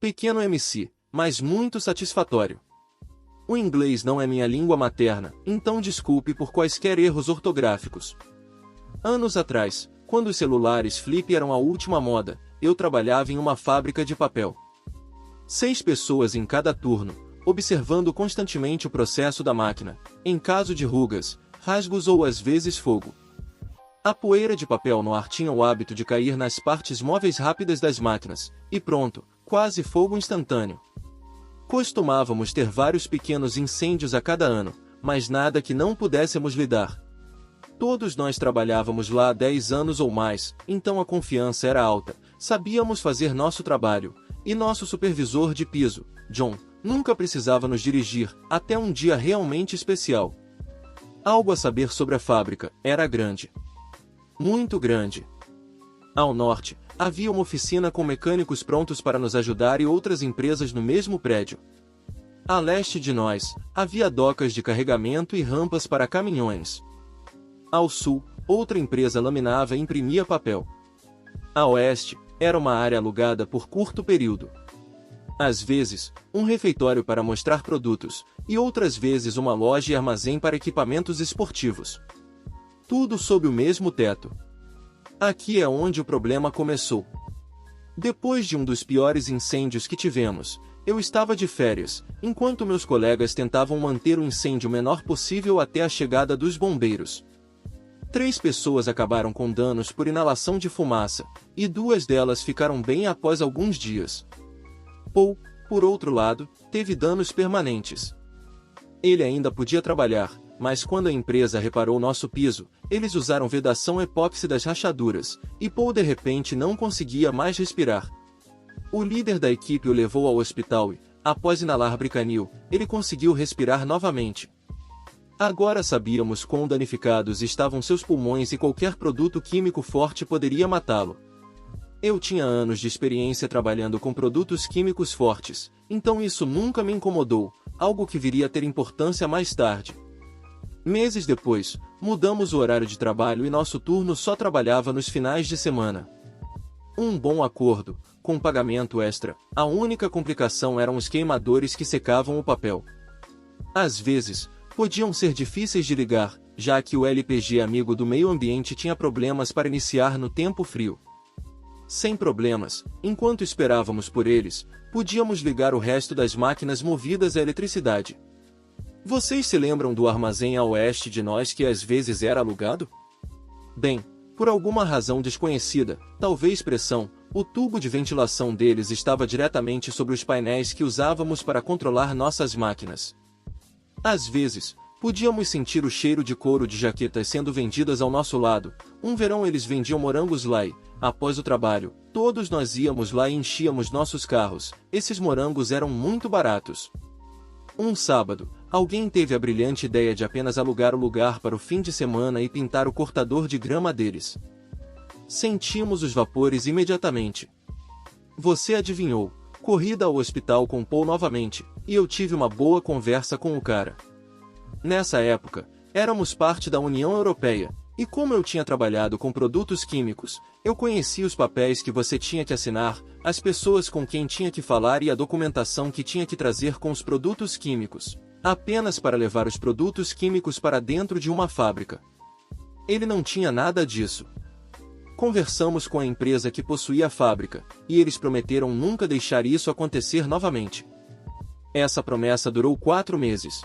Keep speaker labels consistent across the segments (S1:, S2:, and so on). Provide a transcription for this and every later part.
S1: Pequeno MC, mas muito satisfatório. O inglês não é minha língua materna, então desculpe por quaisquer erros ortográficos. Anos atrás, quando os celulares flip eram a última moda, eu trabalhava em uma fábrica de papel. 6 pessoas em cada turno, observando constantemente o processo da máquina, em caso de rugas, rasgos ou às vezes fogo. A poeira de papel no ar tinha o hábito de cair nas partes móveis rápidas das máquinas, e pronto, quase fogo instantâneo. Costumávamos ter vários pequenos incêndios a cada ano, mas nada que não pudéssemos lidar. Todos nós trabalhávamos lá há 10 anos ou mais, então a confiança era alta, sabíamos fazer nosso trabalho, e nosso supervisor de piso, John, nunca precisava nos dirigir, até um dia realmente especial. Algo a saber sobre a fábrica, era grande. Muito grande. Ao norte, havia uma oficina com mecânicos prontos para nos ajudar e outras empresas no mesmo prédio. A leste de nós, havia docas de carregamento e rampas para caminhões. Ao sul, outra empresa laminava e imprimia papel. A oeste, era uma área alugada por curto período. Às vezes, um refeitório para mostrar produtos, e outras vezes uma loja e armazém para equipamentos esportivos. Tudo sob o mesmo teto. Aqui é onde o problema começou. Depois de um dos piores incêndios que tivemos, eu estava de férias, enquanto meus colegas tentavam manter o incêndio o menor possível até a chegada dos bombeiros. 3 pessoas acabaram com danos por inalação de fumaça, e 2 delas ficaram bem após alguns dias. Paul, por outro lado, teve danos permanentes. Ele ainda podia trabalhar, mas quando a empresa reparou nosso piso, eles usaram vedação epóxi das rachaduras, e Paul de repente não conseguia mais respirar. O líder da equipe o levou ao hospital e, após inalar Bricanil, ele conseguiu respirar novamente. Agora sabíamos quão danificados estavam seus pulmões e qualquer produto químico forte poderia matá-lo. Eu tinha anos de experiência trabalhando com produtos químicos fortes, então isso nunca me incomodou, algo que viria a ter importância mais tarde. Meses depois, mudamos o horário de trabalho e nosso turno só trabalhava nos finais de semana. Um bom acordo, com pagamento extra, a única complicação eram os queimadores que secavam o papel. Às vezes, podiam ser difíceis de ligar, já que o LPG amigo do meio ambiente tinha problemas para iniciar no tempo frio. Sem problemas, enquanto esperávamos por eles, podíamos ligar o resto das máquinas movidas a eletricidade. Vocês se lembram do armazém a oeste de nós que às vezes era alugado? Bem, por alguma razão desconhecida, talvez pressão, o tubo de ventilação deles estava diretamente sobre os painéis que usávamos para controlar nossas máquinas. Às vezes, podíamos sentir o cheiro de couro de jaquetas sendo vendidas ao nosso lado. Um verão eles vendiam morangos lá e, após o trabalho, todos nós íamos lá e enchíamos nossos carros. Esses morangos eram muito baratos. Um sábado, alguém teve a brilhante ideia de apenas alugar o lugar para o fim de semana e pintar o cortador de grama deles. Sentimos os vapores imediatamente. Você adivinhou, corrida ao hospital com Paul novamente, e eu tive uma boa conversa com o cara. Nessa época, éramos parte da União Europeia, e como eu tinha trabalhado com produtos químicos, eu conhecia os papéis que você tinha que assinar, as pessoas com quem tinha que falar e a documentação que tinha que trazer com os produtos químicos, apenas para levar os produtos químicos para dentro de uma fábrica. Ele não tinha nada disso. Conversamos com a empresa que possuía a fábrica, e eles prometeram nunca deixar isso acontecer novamente. Essa promessa durou 4 meses.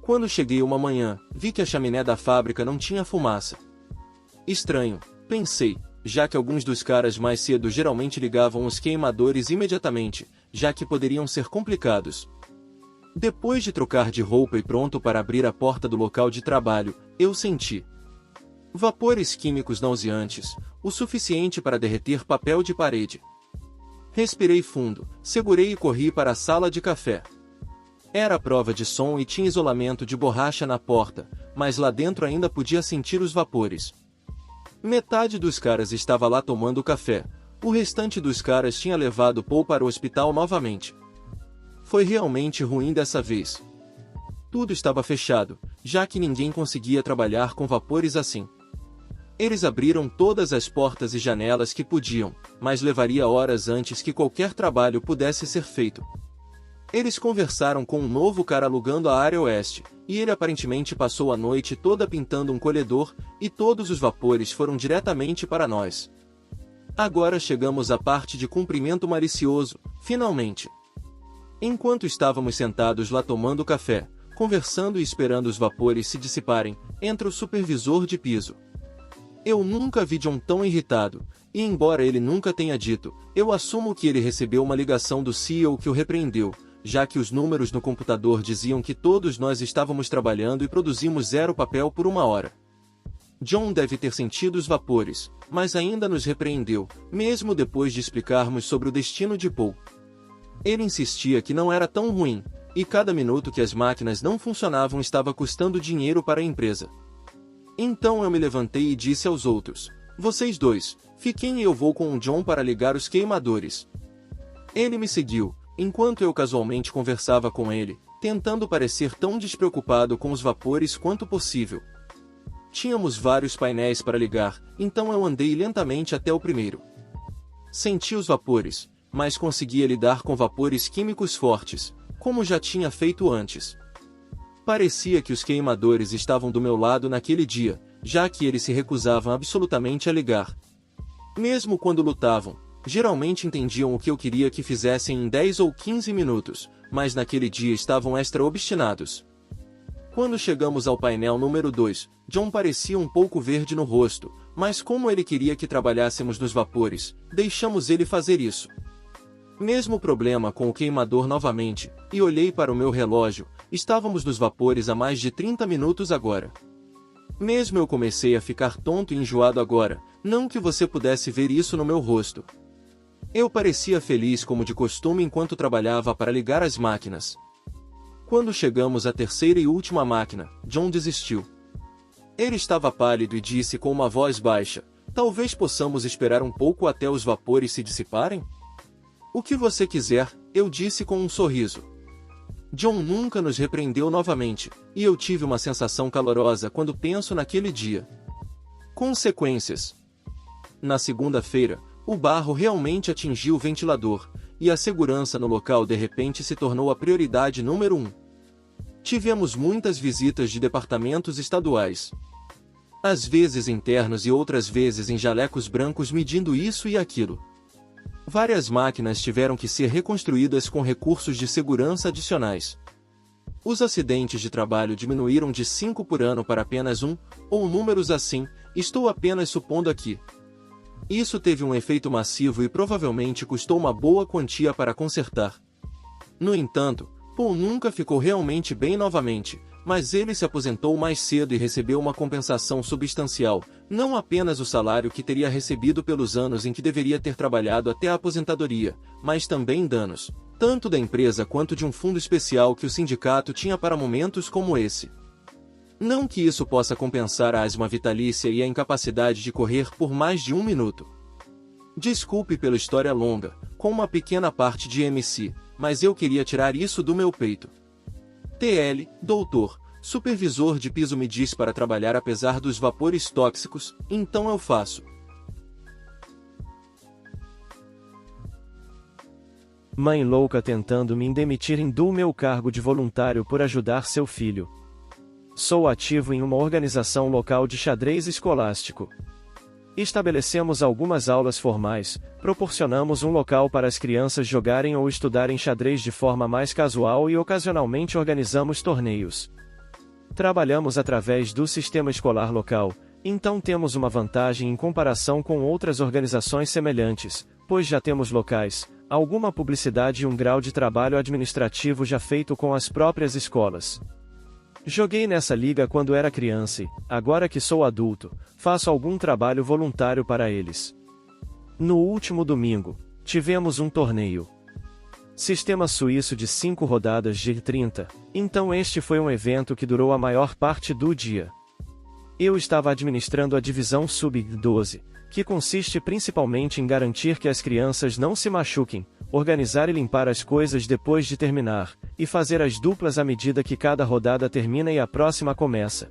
S1: Quando cheguei uma manhã, vi que a chaminé da fábrica não tinha fumaça. Estranho, pensei, já que alguns dos caras mais cedo geralmente ligavam os queimadores imediatamente, já que poderiam ser complicados. Depois de trocar de roupa e pronto para abrir a porta do local de trabalho, eu senti vapores químicos nauseantes, o suficiente para derreter papel de parede. Respirei fundo, segurei e corri para a sala de café. Era a prova de som e tinha isolamento de borracha na porta, mas lá dentro ainda podia sentir os vapores. Metade dos caras estava lá tomando café, o restante dos caras tinha levado Paul para o hospital novamente. Foi realmente ruim dessa vez. Tudo estava fechado, já que ninguém conseguia trabalhar com vapores assim. Eles abriram todas as portas e janelas que podiam, mas levaria horas antes que qualquer trabalho pudesse ser feito. Eles conversaram com um novo cara alugando a área oeste, e ele aparentemente passou a noite toda pintando um colhedor, e todos os vapores foram diretamente para nós. Agora chegamos à parte de cumprimento malicioso, finalmente. Enquanto estávamos sentados lá tomando café, conversando e esperando os vapores se dissiparem, entra o supervisor de piso. Eu nunca vi John tão irritado, e embora ele nunca tenha dito, eu assumo que ele recebeu uma ligação do CEO que o repreendeu, já que os números no computador diziam que todos nós estávamos trabalhando e produzimos 0 papel por 1 hora. John deve ter sentido os vapores, mas ainda nos repreendeu, mesmo depois de explicarmos sobre o destino de Paul. Ele insistia que não era tão ruim, e cada minuto que as máquinas não funcionavam estava custando dinheiro para a empresa. Então eu me levantei e disse aos outros: vocês dois, fiquem e eu vou com o John para ligar os queimadores. Ele me seguiu, enquanto eu casualmente conversava com ele, tentando parecer tão despreocupado com os vapores quanto possível. Tínhamos vários painéis para ligar, então eu andei lentamente até o primeiro. Senti os vapores, mas conseguia lidar com vapores químicos fortes, como já tinha feito antes. Parecia que os queimadores estavam do meu lado naquele dia, já que eles se recusavam absolutamente a ligar. Mesmo quando lutavam, geralmente entendiam o que eu queria que fizessem em 10 ou 15 minutos, mas naquele dia estavam extra obstinados. Quando chegamos ao painel número 2, John parecia um pouco verde no rosto, mas como ele queria que trabalhássemos nos vapores, deixamos ele fazer isso. Mesmo problema com o queimador novamente, e olhei para o meu relógio, estávamos nos vapores há mais de 30 minutos agora. Mesmo eu comecei a ficar tonto e enjoado agora, não que você pudesse ver isso no meu rosto. Eu parecia feliz como de costume enquanto trabalhava para ligar as máquinas. Quando chegamos à terceira e última máquina, John desistiu. Ele estava pálido e disse com uma voz baixa: talvez possamos esperar um pouco até os vapores se dissiparem? O que você quiser, eu disse com um sorriso. John nunca nos repreendeu novamente, e eu tive uma sensação calorosa quando penso naquele dia. Consequências. Na segunda-feira, o barro realmente atingiu o ventilador, e a segurança no local de repente se tornou a prioridade número 1. Tivemos muitas visitas de departamentos estaduais. Às vezes internos e outras vezes em jalecos brancos medindo isso e aquilo. Várias máquinas tiveram que ser reconstruídas com recursos de segurança adicionais. Os acidentes de trabalho diminuíram de 5 por ano para apenas 1, ou números assim, estou apenas supondo aqui. Isso teve um efeito massivo e provavelmente custou uma boa quantia para consertar. No entanto, Paul nunca ficou realmente bem novamente, mas ele se aposentou mais cedo e recebeu uma compensação substancial, não apenas o salário que teria recebido pelos anos em que deveria ter trabalhado até a aposentadoria, mas também danos, tanto da empresa quanto de um fundo especial que o sindicato tinha para momentos como esse. Não que isso possa compensar a asma vitalícia e a incapacidade de correr por mais de 1 minuto. Desculpe pela história longa, com uma pequena parte de MC, mas eu queria tirar isso do meu peito. TL, doutor, supervisor de piso me diz para trabalhar apesar dos vapores tóxicos, então eu faço.
S2: Mãe louca tentando me demitir do meu cargo de voluntário por ajudar seu filho. Sou ativo em uma organização local de xadrez escolástico. Estabelecemos algumas aulas formais, proporcionamos um local para as crianças jogarem ou estudarem xadrez de forma mais casual e ocasionalmente organizamos torneios. Trabalhamos através do sistema escolar local, então temos uma vantagem em comparação com outras organizações semelhantes, pois já temos locais, alguma publicidade e um grau de trabalho administrativo já feito com as próprias escolas. Joguei nessa liga quando era criança e, agora que sou adulto, faço algum trabalho voluntário para eles. No último domingo, tivemos um torneio. Sistema suíço de 5 rodadas de 30, então este foi um evento que durou a maior parte do dia. Eu estava administrando a divisão Sub-12, que consiste principalmente em garantir que as crianças não se machuquem, organizar e limpar as coisas depois de terminar, e fazer as duplas à medida que cada rodada termina e a próxima começa.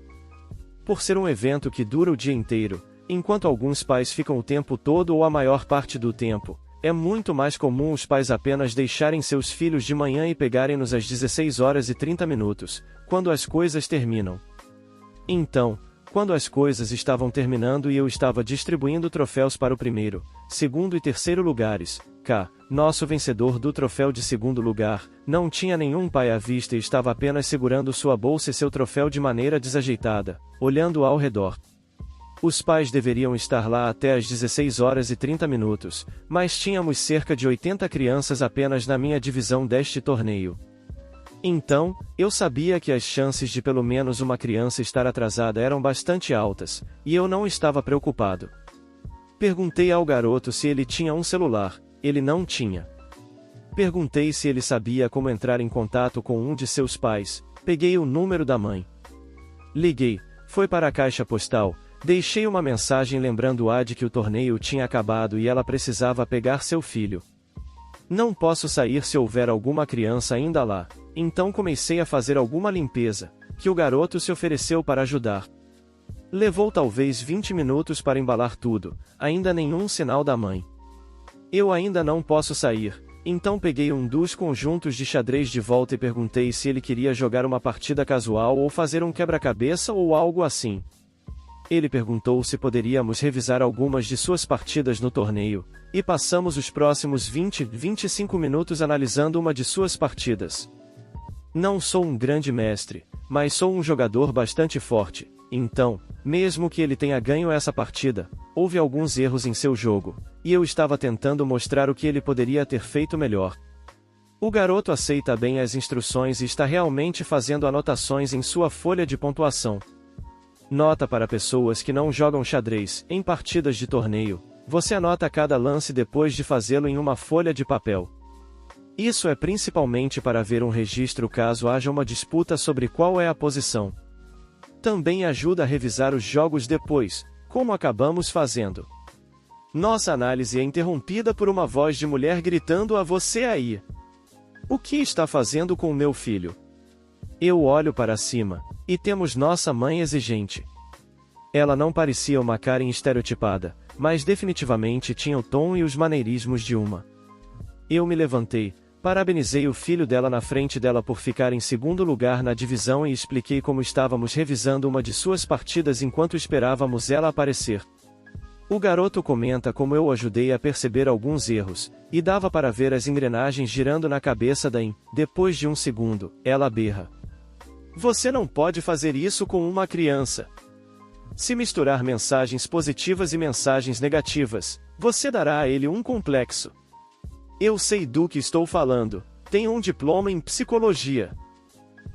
S2: Por ser um evento que dura o dia inteiro, Enquanto alguns pais ficam o tempo todo ou a maior parte do tempo, é muito mais comum os pais apenas deixarem seus filhos de manhã e pegarem-nos às 16h30, quando as coisas terminam. Então, quando as coisas estavam terminando e eu estava distribuindo troféus para o primeiro, segundo e terceiro lugares, nosso vencedor do troféu de segundo lugar, não tinha nenhum pai à vista e estava apenas segurando sua bolsa e seu troféu de maneira desajeitada, olhando ao redor. Os pais deveriam estar lá até às 16h30, mas tínhamos cerca de 80 crianças apenas na minha divisão deste torneio. Então, eu sabia que as chances de pelo menos uma criança estar atrasada eram bastante altas, e eu não estava preocupado. Perguntei ao garoto se ele tinha um celular, ele não tinha. Perguntei se ele sabia como entrar em contato com um de seus pais, peguei o número da mãe. Liguei, foi para a caixa postal, deixei uma mensagem lembrando-a de que o torneio tinha acabado e ela precisava pegar seu filho. Não posso sair se houver alguma criança ainda lá, então comecei a fazer alguma limpeza, que o garoto se ofereceu para ajudar. Levou talvez 20 minutos para embalar tudo, ainda nenhum sinal da mãe. Eu ainda não posso sair, então peguei um dos conjuntos de xadrez de volta e perguntei se ele queria jogar uma partida casual ou fazer um quebra-cabeça ou algo assim. Ele perguntou se poderíamos revisar algumas de suas partidas no torneio, e passamos os próximos 25 minutos analisando uma de suas partidas. Não sou um grande mestre, mas sou um jogador bastante forte, então, mesmo que ele tenha ganho essa partida, houve alguns erros em seu jogo, e eu estava tentando mostrar o que ele poderia ter feito melhor. O garoto aceita bem as instruções e está realmente fazendo anotações em sua folha de pontuação. Nota para pessoas que não jogam xadrez: em partidas de torneio, você anota cada lance depois de fazê-lo em uma folha de papel. Isso é principalmente para ver um registro caso haja uma disputa sobre qual é a posição. Também ajuda a revisar os jogos depois, como acabamos fazendo. Nossa análise é interrompida por uma voz de mulher gritando: "A você aí! O que está fazendo com o meu filho?" Eu olho para cima, e temos nossa mãe exigente. Ela não parecia uma Karen estereotipada, mas definitivamente tinha o tom e os maneirismos de uma. Eu me levantei, parabenizei o filho dela na frente dela por ficar em segundo lugar na divisão e expliquei como estávamos revisando uma de suas partidas enquanto esperávamos ela aparecer. O garoto comenta como eu o ajudei a perceber alguns erros, e dava para ver as engrenagens girando na cabeça da Em. Depois de um segundo, ela berra: "Você não pode fazer isso com uma criança. Se misturar mensagens positivas e mensagens negativas, você dará a ele um complexo." Eu sei do que estou falando, tenho um diploma em psicologia.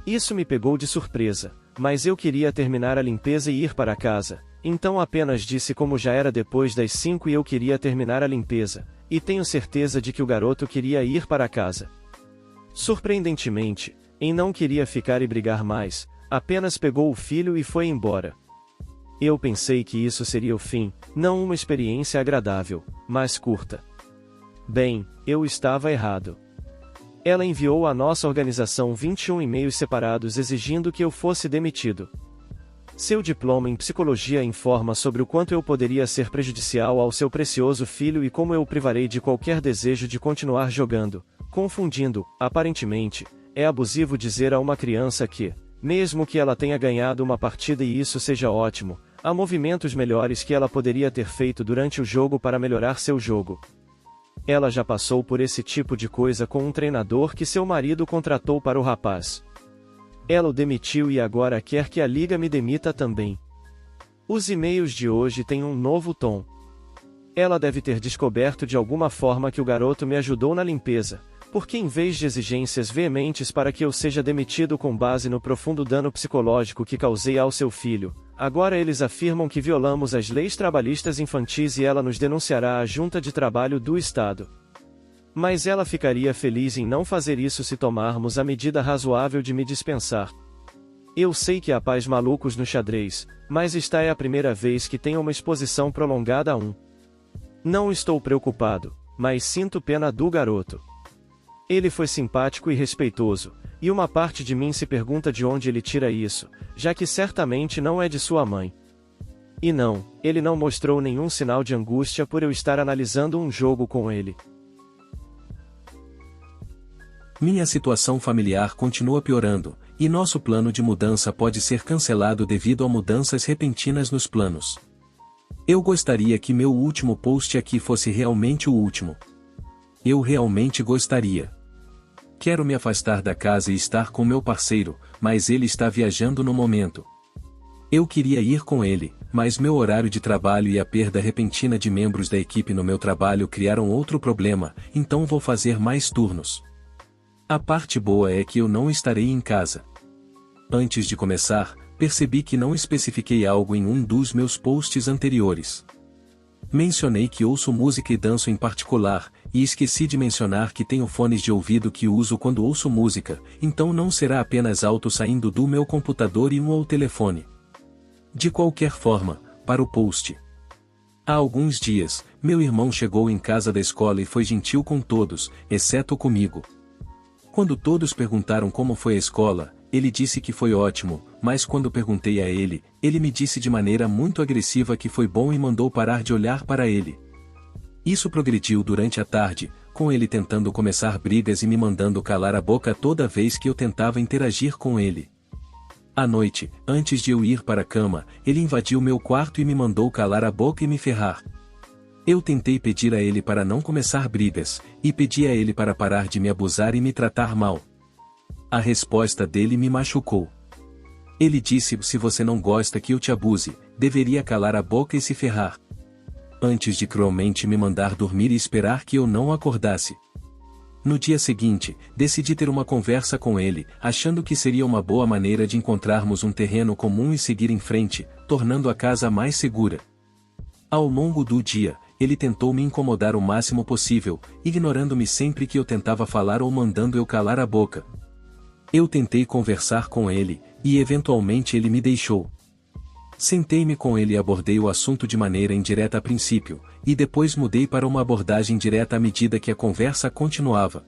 S2: Isso me pegou de surpresa, mas eu queria terminar a limpeza e ir para casa, então apenas disse como já era depois das 5 e eu queria terminar a limpeza, e tenho certeza de que o garoto queria ir para casa. Surpreendentemente, Em não queria ficar e brigar mais, apenas pegou o filho e foi embora. Eu pensei que isso seria o fim, não uma experiência agradável, mas curta. Bem, eu estava errado. Ela enviou à nossa organização 21 e-mails separados exigindo que eu fosse demitido. Seu diploma em psicologia informa sobre o quanto eu poderia ser prejudicial ao seu precioso filho e como eu o privarei de qualquer desejo de continuar jogando, confundindo, aparentemente. É abusivo dizer a uma criança que, mesmo que ela tenha ganhado uma partida e isso seja ótimo, há movimentos melhores que ela poderia ter feito durante o jogo para melhorar seu jogo. Ela já passou por esse tipo de coisa com um treinador que seu marido contratou para o rapaz. Ela o demitiu e agora quer que a liga me demita também. Os e-mails de hoje têm um novo tom. Ela deve ter descoberto de alguma forma que o garoto me ajudou na limpeza, porque em vez de exigências veementes para que eu seja demitido com base no profundo dano psicológico que causei ao seu filho, agora eles afirmam que violamos as leis trabalhistas infantis e ela nos denunciará à Junta de Trabalho do Estado. Mas ela ficaria feliz em não fazer isso se tomarmos a medida razoável de me dispensar. Eu sei que há pais malucos no xadrez, mas esta é a primeira vez que tenho uma exposição prolongada a um. Não estou preocupado, mas sinto pena do garoto. Ele foi simpático e respeitoso, e uma parte de mim se pergunta de onde ele tira isso, já que certamente não é de sua mãe. E não, ele não mostrou nenhum sinal de angústia por eu estar analisando um jogo com ele.
S3: Minha situação familiar continua piorando, e nosso plano de mudança pode ser cancelado devido a mudanças repentinas nos planos. Eu gostaria que meu último post aqui fosse realmente o último. Eu realmente gostaria. Quero me afastar da casa e estar com meu parceiro, mas ele está viajando no momento. Eu queria ir com ele, mas meu horário de trabalho e a perda repentina de membros da equipe no meu trabalho criaram outro problema, então vou fazer mais turnos. A parte boa é que eu não estarei em casa. Antes de começar, percebi que não especifiquei algo em um dos meus posts anteriores. Mencionei que ouço música e danço em particular, e esqueci de mencionar que tenho fones de ouvido que uso quando ouço música, então não será apenas alto saindo do meu computador e um ou telefone. De qualquer forma, para o post. Há alguns dias, meu irmão chegou em casa da escola e foi gentil com todos, exceto comigo. Quando todos perguntaram como foi a escola, ele disse que foi ótimo, mas quando perguntei a ele, ele me disse de maneira muito agressiva que foi bom e mandou parar de olhar para ele. Isso progrediu durante a tarde, com ele tentando começar brigas e me mandando calar a boca toda vez que eu tentava interagir com ele. À noite, antes de eu ir para a cama, ele invadiu meu quarto e me mandou calar a boca e me ferrar. Eu tentei pedir a ele para não começar brigas, e pedi a ele para parar de me abusar e me tratar mal. A resposta dele me machucou. Ele disse: se você não gosta que eu te abuse, deveria calar a boca e se ferrar. Antes de cruelmente me mandar dormir e esperar que eu não acordasse. No dia seguinte, decidi ter uma conversa com ele, achando que seria uma boa maneira de encontrarmos um terreno comum e seguir em frente, tornando a casa mais segura. Ao longo do dia, ele tentou me incomodar o máximo possível, ignorando-me sempre que eu tentava falar ou mandando eu calar a boca. Eu tentei conversar com ele, e eventualmente ele me deixou. Sentei-me com ele e abordei o assunto de maneira indireta a princípio, e depois mudei para uma abordagem direta à medida que a conversa continuava.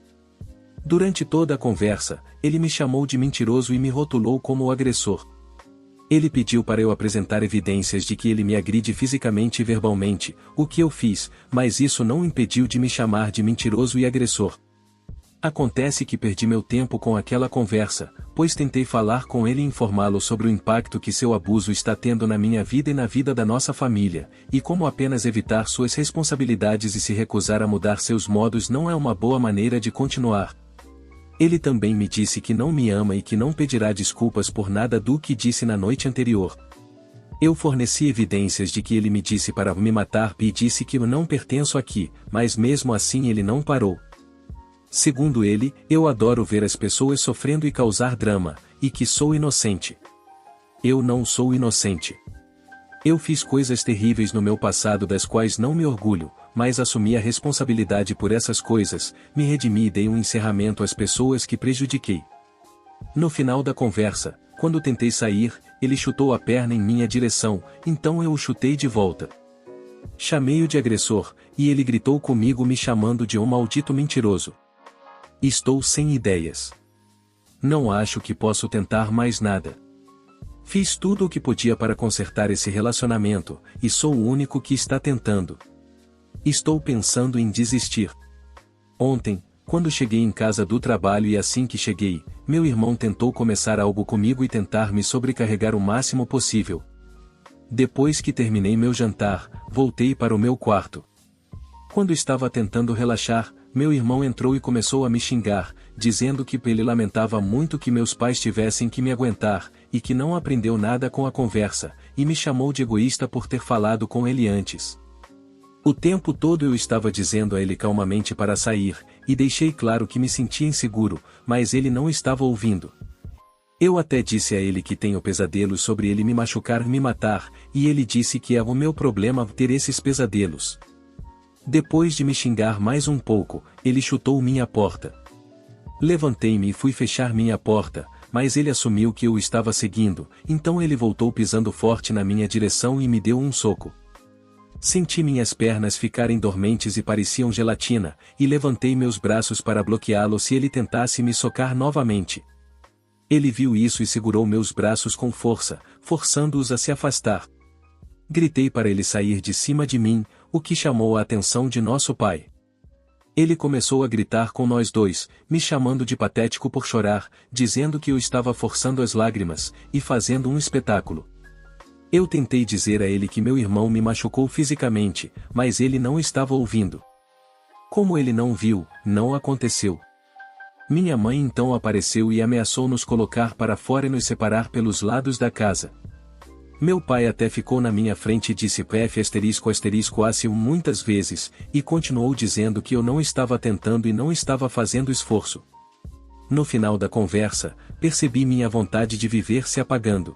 S3: Durante toda a conversa, ele me chamou de mentiroso e me rotulou como o agressor. Ele pediu para eu apresentar evidências de que ele me agride fisicamente e verbalmente, o que eu fiz, mas isso não impediu de me chamar de mentiroso e agressor. Acontece que perdi meu tempo com aquela conversa, pois tentei falar com ele e informá-lo sobre o impacto que seu abuso está tendo na minha vida e na vida da nossa família, e como apenas evitar suas responsabilidades e se recusar a mudar seus modos não é uma boa maneira de continuar. Ele também me disse que não me ama e que não pedirá desculpas por nada do que disse na noite anterior. Eu forneci evidências de que ele me disse para me matar e disse que eu não pertenço aqui, mas mesmo assim ele não parou. Segundo ele, eu adoro ver as pessoas sofrendo e causar drama, e que sou inocente. Eu não sou inocente. Eu fiz coisas terríveis no meu passado das quais não me orgulho, mas assumi a responsabilidade por essas coisas, me redimi e dei um encerramento às pessoas que prejudiquei. No final da conversa, quando tentei sair, ele chutou a perna em minha direção, então eu o chutei de volta. Chamei-o de agressor, e ele gritou comigo me chamando de um maldito mentiroso. Estou sem ideias. Não acho que posso tentar mais nada. Fiz tudo o que podia para consertar esse relacionamento, e sou o único que está tentando. Estou pensando em desistir. Ontem, quando cheguei em casa do trabalho e assim que cheguei, meu irmão tentou começar algo comigo e tentar me sobrecarregar o máximo possível. Depois que terminei meu jantar, voltei para o meu quarto. Quando estava tentando relaxar, meu irmão entrou e começou a me xingar, dizendo que ele lamentava muito que meus pais tivessem que me aguentar, e que não aprendeu nada com a conversa, e me chamou de egoísta por ter falado com ele antes. O tempo todo eu estava dizendo a ele calmamente para sair, e deixei claro que me sentia inseguro, mas ele não estava ouvindo. Eu até disse a ele que tenho pesadelos sobre ele me machucar e me matar, e ele disse que é o meu problema ter esses pesadelos. Depois de me xingar mais um pouco, ele chutou minha porta. Levantei-me e fui fechar minha porta, mas ele assumiu que eu o estava seguindo, então ele voltou pisando forte na minha direção e me deu um soco. Senti minhas pernas ficarem dormentes e pareciam gelatina, e levantei meus braços para bloqueá-lo se ele tentasse me socar novamente. Ele viu isso e segurou meus braços com força, forçando-os a se afastar. Gritei para ele sair de cima de mim, o que chamou a atenção de nosso pai. Ele começou a gritar com nós dois, me chamando de patético por chorar, dizendo que eu estava forçando as lágrimas, e fazendo um espetáculo. Eu tentei dizer a ele que meu irmão me machucou fisicamente, mas ele não estava ouvindo. Como ele não viu, não aconteceu. Minha mãe então apareceu e ameaçou nos colocar para fora e nos separar pelos lados da casa. Meu pai até ficou na minha frente e disse F***A-se muitas vezes, e continuou dizendo que eu não estava tentando e não estava fazendo esforço. No final da conversa, percebi minha vontade de viver se apagando.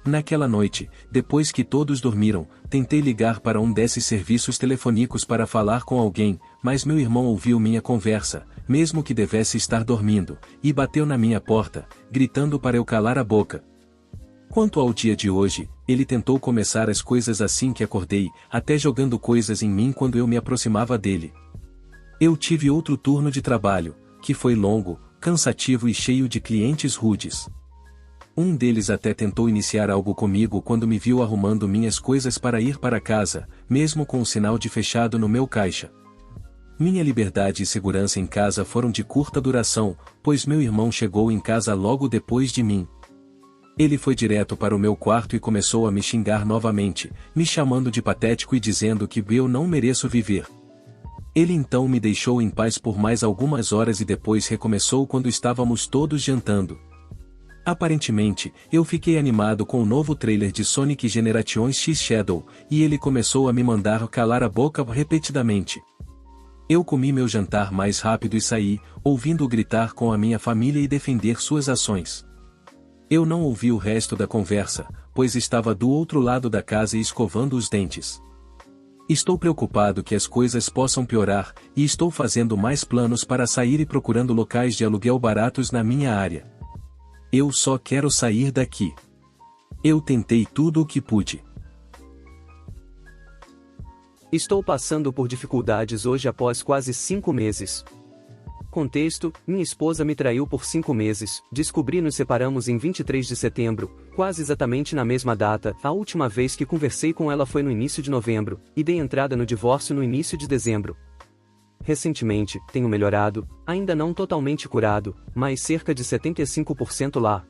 S3: Naquela noite, depois que todos dormiram, tentei ligar para um desses serviços telefônicos para falar com alguém, mas meu irmão ouviu minha conversa, mesmo que devesse estar dormindo, e bateu na minha porta, gritando para eu calar a boca. Quanto ao dia de hoje, ele tentou começar as coisas assim que acordei, até jogando coisas em mim quando eu me aproximava dele. Eu tive outro turno de trabalho, que foi longo, cansativo e cheio de clientes rudes. Um deles até tentou iniciar algo comigo quando me viu arrumando minhas coisas para ir para casa, mesmo com um sinal de fechado no meu caixa. Minha liberdade e segurança em casa foram de curta duração, pois meu irmão chegou em casa logo depois de mim. Ele foi direto para o meu quarto e começou a me xingar novamente, me chamando de patético e dizendo que eu não mereço viver. Ele então me deixou em paz por mais algumas horas e depois recomeçou quando estávamos todos jantando. Aparentemente, eu fiquei animado com o novo trailer de Sonic Generations X Shadow, e ele começou a me mandar calar a boca repetidamente. Eu comi meu jantar mais rápido e saí, ouvindo-o gritar com a minha família e defender suas ações. Eu não ouvi o resto da conversa, pois estava do outro lado da casa e escovando os dentes. Estou preocupado que as coisas possam piorar, e estou fazendo mais planos para sair e procurando locais de aluguel baratos na minha área. Eu só quero sair daqui. Eu tentei tudo o que pude.
S4: Estou passando por dificuldades hoje após quase 5 meses. Contexto: minha esposa me traiu por 5 meses, descobri e nos separamos em 23 de setembro, quase exatamente na mesma data. A última vez que conversei com ela foi no início de novembro, e dei entrada no divórcio no início de dezembro. Recentemente, tenho melhorado, ainda não totalmente curado, mas cerca de 75% lá.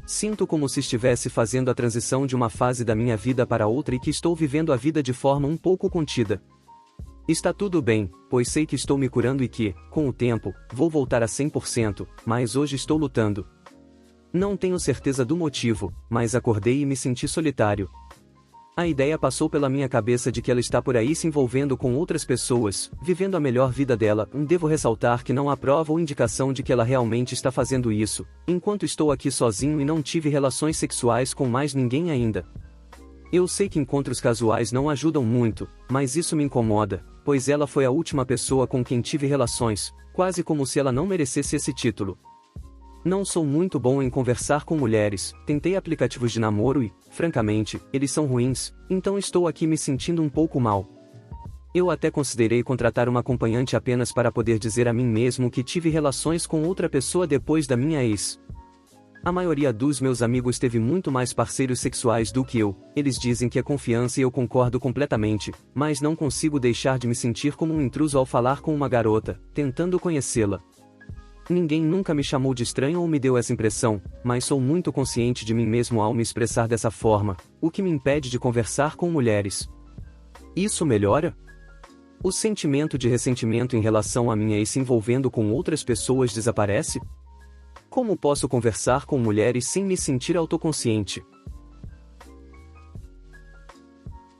S4: Sinto como se estivesse fazendo a transição de uma fase da minha vida para outra e que estou vivendo a vida de forma um pouco contida. Está tudo bem, pois sei que estou me curando e que, com o tempo, vou voltar a 100%, mas hoje estou lutando. Não tenho certeza do motivo, mas acordei e me senti solitário. A ideia passou pela minha cabeça de que ela está por aí se envolvendo com outras pessoas, vivendo a melhor vida dela. Devo ressaltar que não há prova ou indicação de que ela realmente está fazendo isso, enquanto estou aqui sozinho e não tive relações sexuais com mais ninguém ainda. Eu sei que encontros casuais não ajudam muito, mas isso me incomoda, pois ela foi a última pessoa com quem tive relações, quase como se ela não merecesse esse título. Não sou muito bom em conversar com mulheres, tentei aplicativos de namoro e, francamente, eles são ruins, então estou aqui me sentindo um pouco mal. Eu até considerei contratar uma acompanhante apenas para poder dizer a mim mesmo que tive relações com outra pessoa depois da minha ex. A maioria dos meus amigos teve muito mais parceiros sexuais do que eu, eles dizem que é confiança e eu concordo completamente, mas não consigo deixar de me sentir como um intruso ao falar com uma garota, tentando conhecê-la. Ninguém nunca me chamou de estranho ou me deu essa impressão, mas sou muito consciente de mim mesmo ao me expressar dessa forma, o que me impede de conversar com mulheres. Isso melhora? O sentimento de ressentimento em relação a minha ex se envolvendo com outras pessoas desaparece? Como posso conversar com mulheres sem me sentir autoconsciente?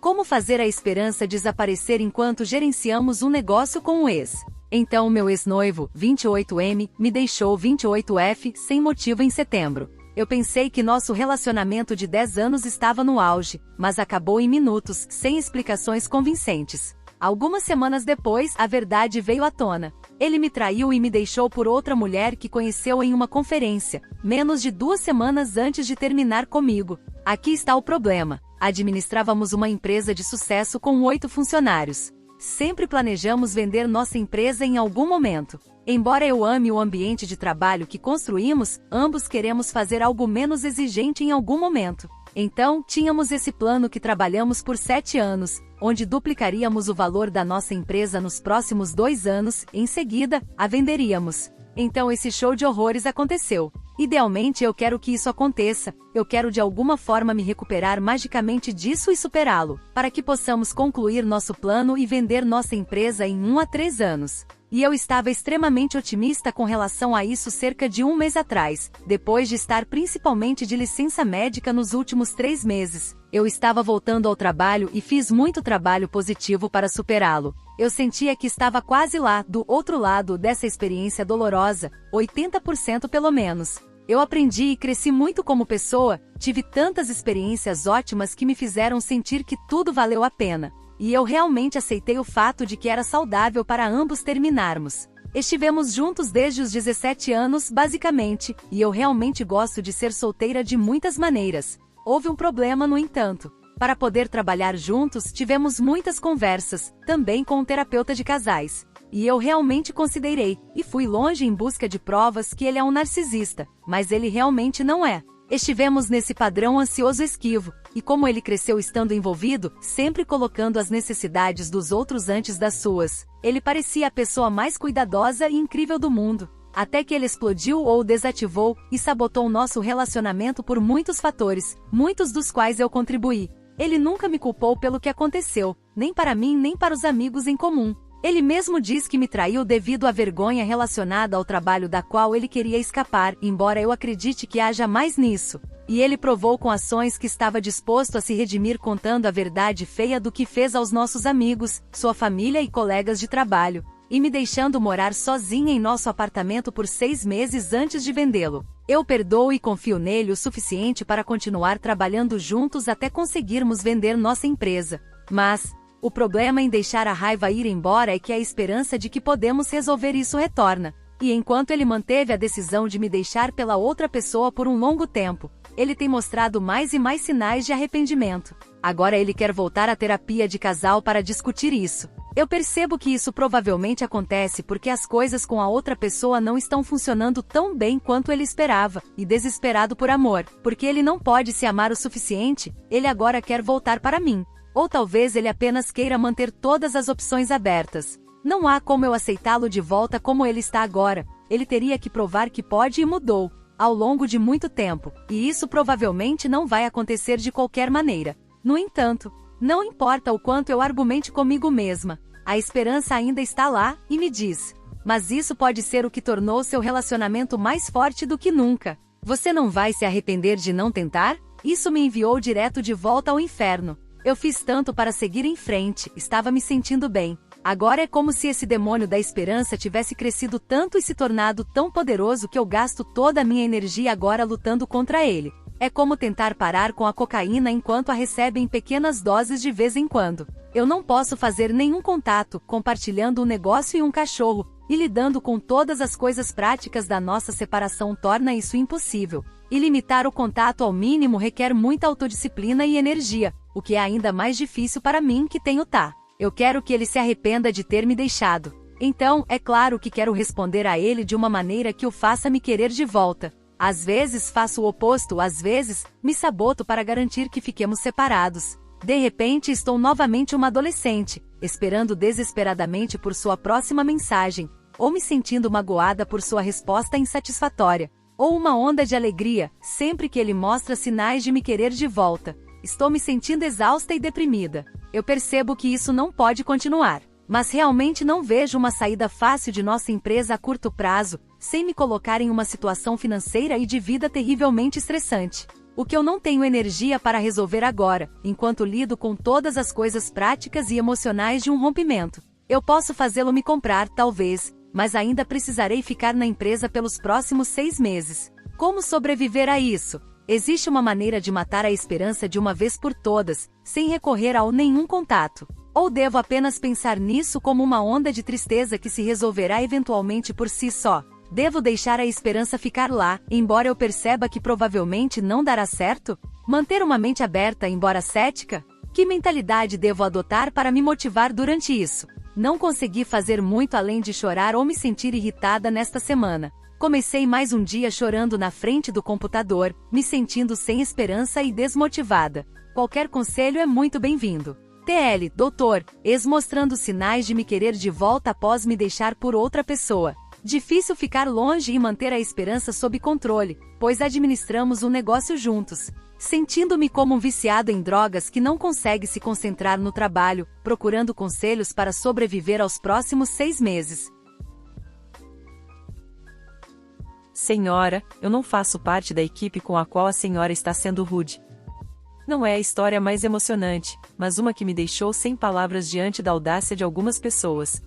S5: Como fazer a esperança desaparecer enquanto gerenciamos um negócio com o ex? Então meu ex-noivo, 28M, me deixou 28F sem motivo em setembro. Eu pensei que nosso relacionamento de 10 anos estava no auge, mas acabou em minutos, sem explicações convincentes. Algumas semanas depois, a verdade veio à tona. Ele me traiu e me deixou por outra mulher que conheceu em uma conferência, menos de 2 semanas antes de terminar comigo. Aqui está o problema. Administrávamos uma empresa de sucesso com 8 funcionários. Sempre planejamos vender nossa empresa em algum momento. Embora eu ame o ambiente de trabalho que construímos, ambos queremos fazer algo menos exigente em algum momento. Então, tínhamos esse plano que trabalhamos por 7 anos, onde duplicaríamos o valor da nossa empresa nos próximos 2 anos, em seguida, a venderíamos. Então esse show de horrores aconteceu. Idealmente eu quero que isso aconteça, eu quero de alguma forma me recuperar magicamente disso e superá-lo, para que possamos concluir nosso plano e vender nossa empresa em 1 a 3 anos. E eu estava extremamente otimista com relação a isso cerca de 1 mês atrás, depois de estar principalmente de licença médica nos últimos 3 meses. Eu estava voltando ao trabalho e fiz muito trabalho positivo para superá-lo. Eu sentia que estava quase lá, do outro lado dessa experiência dolorosa, 80% pelo menos. Eu aprendi e cresci muito como pessoa, tive tantas experiências ótimas que me fizeram sentir que tudo valeu a pena. E eu realmente aceitei o fato de que era saudável para ambos terminarmos. Estivemos juntos desde os 17 anos, basicamente, e eu realmente gosto de ser solteira de muitas maneiras. Houve um problema, no entanto. Para poder trabalhar juntos, tivemos muitas conversas, também com um terapeuta de casais. E eu realmente considerei, e fui longe em busca de provas que ele é um narcisista, mas ele realmente não é. Estivemos nesse padrão ansioso esquivo, e como ele cresceu estando envolvido, sempre colocando as necessidades dos outros antes das suas, ele parecia a pessoa mais cuidadosa e incrível do mundo. Até que ele explodiu ou desativou, e sabotou nosso relacionamento por muitos fatores, muitos dos quais eu contribuí. Ele nunca me culpou pelo que aconteceu, nem para mim nem para os amigos em comum. Ele mesmo diz que me traiu devido à vergonha relacionada ao trabalho da qual ele queria escapar, embora eu acredite que haja mais nisso. E ele provou com ações que estava disposto a se redimir contando a verdade feia do que fez aos nossos amigos, sua família e colegas de trabalho, e me deixando morar sozinha em nosso apartamento por 6 meses antes de vendê-lo. Eu perdoo e confio nele o suficiente para continuar trabalhando juntos até conseguirmos vender nossa empresa. Mas o problema em deixar a raiva ir embora é que a esperança de que podemos resolver isso retorna. E enquanto ele manteve a decisão de me deixar pela outra pessoa por um longo tempo, ele tem mostrado mais e mais sinais de arrependimento. Agora ele quer voltar à terapia de casal para discutir isso. Eu percebo que isso provavelmente acontece porque as coisas com a outra pessoa não estão funcionando tão bem quanto ele esperava, e desesperado por amor, porque ele não pode se amar o suficiente, ele agora quer voltar para mim. Ou talvez ele apenas queira manter todas as opções abertas. Não há como eu aceitá-lo de volta como ele está agora, ele teria que provar que pode e mudou, ao longo de muito tempo, e isso provavelmente não vai acontecer de qualquer maneira. No entanto, não importa o quanto eu argumente comigo mesma, a esperança ainda está lá, e me diz: mas isso pode ser o que tornou seu relacionamento mais forte do que nunca. Você não vai se arrepender de não tentar? Isso me enviou direto de volta ao inferno. Eu fiz tanto para seguir em frente, estava me sentindo bem. Agora é como se esse demônio da esperança tivesse crescido tanto e se tornado tão poderoso que eu gasto toda a minha energia agora lutando contra ele. É como tentar parar com a cocaína enquanto a recebe em pequenas doses de vez em quando. Eu não posso fazer nenhum contato, compartilhando um negócio e um cachorro, e lidando com todas as coisas práticas da nossa separação torna isso impossível. E limitar o contato ao mínimo requer muita autodisciplina e energia, o que é ainda mais difícil para mim que tenho tá. Eu quero que ele se arrependa de ter me deixado. Então, é claro que quero responder a ele de uma maneira que o faça me querer de volta. Às vezes faço o oposto, às vezes, me saboto para garantir que fiquemos separados. De repente estou novamente uma adolescente, esperando desesperadamente por sua próxima mensagem, ou me sentindo magoada por sua resposta insatisfatória, ou uma onda de alegria, sempre que ele mostra sinais de me querer de volta. Estou me sentindo exausta e deprimida. Eu percebo que isso não pode continuar. Mas realmente não vejo uma saída fácil de nossa empresa a curto prazo, sem me colocar em uma situação financeira e de vida terrivelmente estressante. O que eu não tenho energia para resolver agora, enquanto lido com todas as coisas práticas e emocionais de um rompimento. Eu posso fazê-lo me comprar, talvez, mas ainda precisarei ficar na empresa pelos próximos 6 meses. Como sobreviver a isso? Existe uma maneira de matar a esperança de uma vez por todas, sem recorrer a nenhum contato. Ou devo apenas pensar nisso como uma onda de tristeza que se resolverá eventualmente por si só? Devo deixar a esperança ficar lá, embora eu perceba que provavelmente não dará certo? Manter uma mente aberta, embora cética? Que mentalidade devo adotar para me motivar durante isso? Não consegui fazer muito além de chorar ou me sentir irritada nesta semana. Comecei mais um dia chorando na frente do computador, me sentindo sem esperança e desmotivada. Qualquer conselho é muito bem-vindo. TL, doutor, mostrando sinais de me querer de volta após me deixar por outra pessoa. Difícil ficar longe e manter a esperança sob controle, pois administramos um negócio juntos. Sentindo-me como um viciado em drogas que não consegue se concentrar no trabalho, procurando conselhos para sobreviver aos próximos 6 meses.
S6: Senhora, eu não faço parte da equipe com a qual a senhora está sendo rude. Não é a história mais emocionante, mas uma que me deixou sem palavras diante da audácia de algumas pessoas.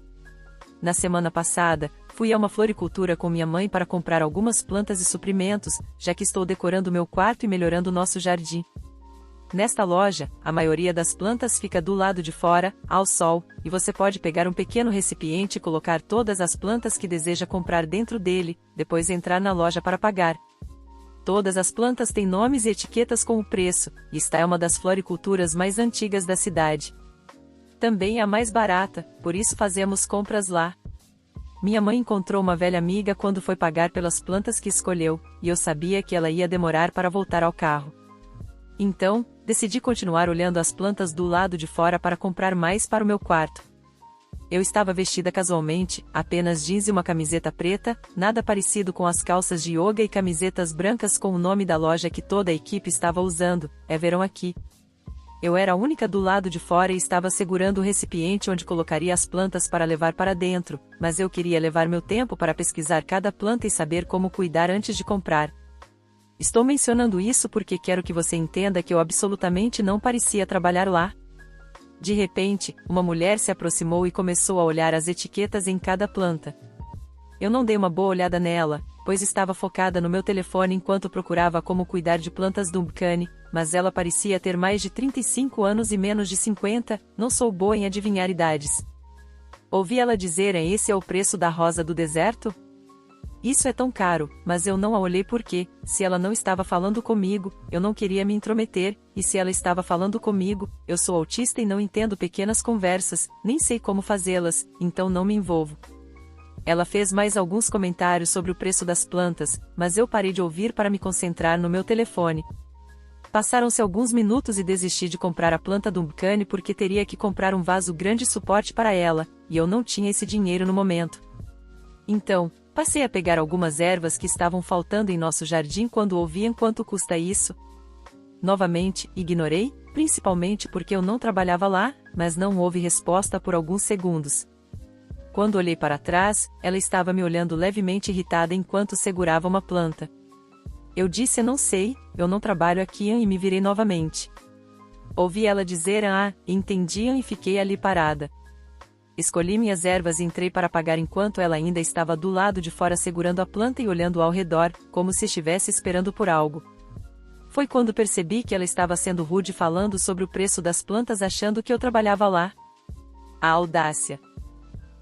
S6: Na semana passada, fui a uma floricultura com minha mãe para comprar algumas plantas e suprimentos, já que estou decorando meu quarto e melhorando nosso jardim. Nesta loja, a maioria das plantas fica do lado de fora, ao sol, e você pode pegar um pequeno recipiente e colocar todas as plantas que deseja comprar dentro dele, depois entrar na loja para pagar. Todas as plantas têm nomes e etiquetas com o preço, e esta é uma das floriculturas mais antigas da cidade. Também é a mais barata, por isso fazemos compras lá. Minha mãe encontrou uma velha amiga quando foi pagar pelas plantas que escolheu, e eu sabia que ela ia demorar para voltar ao carro. Então, decidi continuar olhando as plantas do lado de fora para comprar mais para o meu quarto. Eu estava vestida casualmente, apenas jeans e uma camiseta preta, nada parecido com as calças de yoga e camisetas brancas com o nome da loja que toda a equipe estava usando, é verão aqui. Eu era a única do lado de fora e estava segurando o recipiente onde colocaria as plantas para levar para dentro, mas eu queria levar meu tempo para pesquisar cada planta e saber como cuidar antes de comprar. Estou mencionando isso porque quero que você entenda que eu absolutamente não parecia trabalhar lá. De repente, uma mulher se aproximou e começou a olhar as etiquetas em cada planta. Eu não dei uma boa olhada nela, pois estava focada no meu telefone enquanto procurava como cuidar de plantas Dumbkane, mas ela parecia ter mais de 35 anos e menos de 50, não sou boa em adivinhar idades. Ouvi ela dizer: esse é o preço da rosa do deserto? Isso é tão caro, mas eu não a olhei porque, se ela não estava falando comigo, eu não queria me intrometer, e se ela estava falando comigo, eu sou autista e não entendo pequenas conversas, nem sei como fazê-las, então não me envolvo. Ela fez mais alguns comentários sobre o preço das plantas, mas eu parei de ouvir para me concentrar no meu telefone. Passaram-se alguns minutos e desisti de comprar a planta Dumbkane porque teria que comprar um vaso grande suporte para ela, e eu não tinha esse dinheiro no momento. Então, passei a pegar algumas ervas que estavam faltando em nosso jardim quando ouviam quanto custa isso. Novamente, ignorei, principalmente porque eu não trabalhava lá, mas não houve resposta por alguns segundos. Quando olhei para trás, ela estava me olhando levemente irritada enquanto segurava uma planta. Eu disse: não sei, eu não trabalho aqui, e me virei novamente. Ouvi ela dizer: entendiam, e fiquei ali parada. Escolhi minhas ervas e entrei para pagar enquanto ela ainda estava do lado de fora segurando a planta e olhando ao redor, como se estivesse esperando por algo. Foi quando percebi que ela estava sendo rude falando sobre o preço das plantas achando que eu trabalhava lá. A audácia!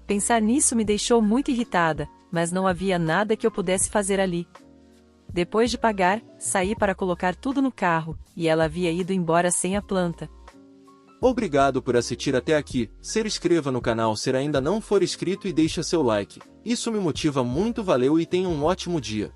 S6: Pensar nisso me deixou muito irritada, mas não havia nada que eu pudesse fazer ali. Depois de pagar, saí para colocar tudo no carro, e ela havia ido embora sem a planta.
S1: Obrigado por assistir até aqui. Se inscreva no canal se ainda não for inscrito e deixa seu like. Isso me motiva muito. Valeu e tenha um ótimo dia.